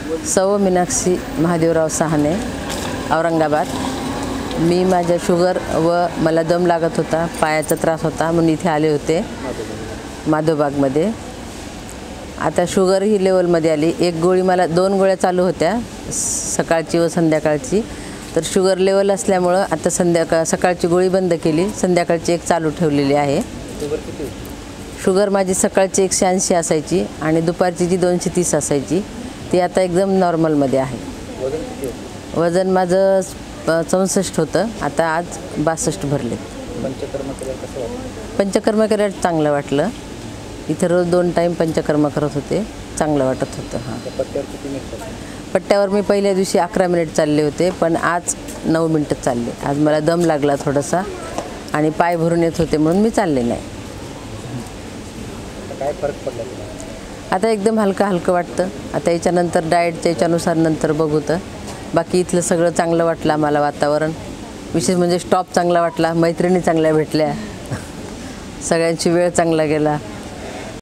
सौ मीनाक्षी महादेवराव सहाने, औरंगाबाद। मी माझ्या शुगर व मला दम लागत होता, पायाचा त्रास होता म्हणून इथे आले होते माधवबागमध्ये। आता शुगर ही लेवलमध्ये आली। एक गोळी मला 2 गोळ्या चालू होत्या, सकाळची व संध्याकाळची। तर शुगर लेवल असल्यामुळं आता सकाळची गोळी बंद केली, संध्याकाळची एक चालू ठेवलेली आहे। शुगर माझी सकाळची 180 असायची आणि दुपारची जी 230 असायची ती आता एकदम नॉर्मलमध्ये आहे। वजन माझं 64 होतं, आता आज 62 भरले। पंचकर्म केल्यावर चांगलं वाटलं। इथं रोज 2 टाईम पंचकर्म करत होते, चांगलं वाटत होतं। पट्ट्यावर मी पहिल्या दिवशी 11 मिनिट चालले होते, पण आज 9 मिनिटं चालले। आज मला दम लागला थोडासा आणि पाय भरून येत होते म्हणून मी चालले नाही। काय फरक पडला तुम्हाला? आता एकदम हलकं वाटतं। आता याच्यानंतर डाएटच्या याच्यानुसार नंतर बघू। तर बाकी इथलं सगळं चांगलं वाटलं आम्हाला, वातावरण विशेष म्हणजे स्टॉप चांगला वाटला, मैत्रिणी चांगल्या भेटल्या, सगळ्यांची वेळ चांगला गेला।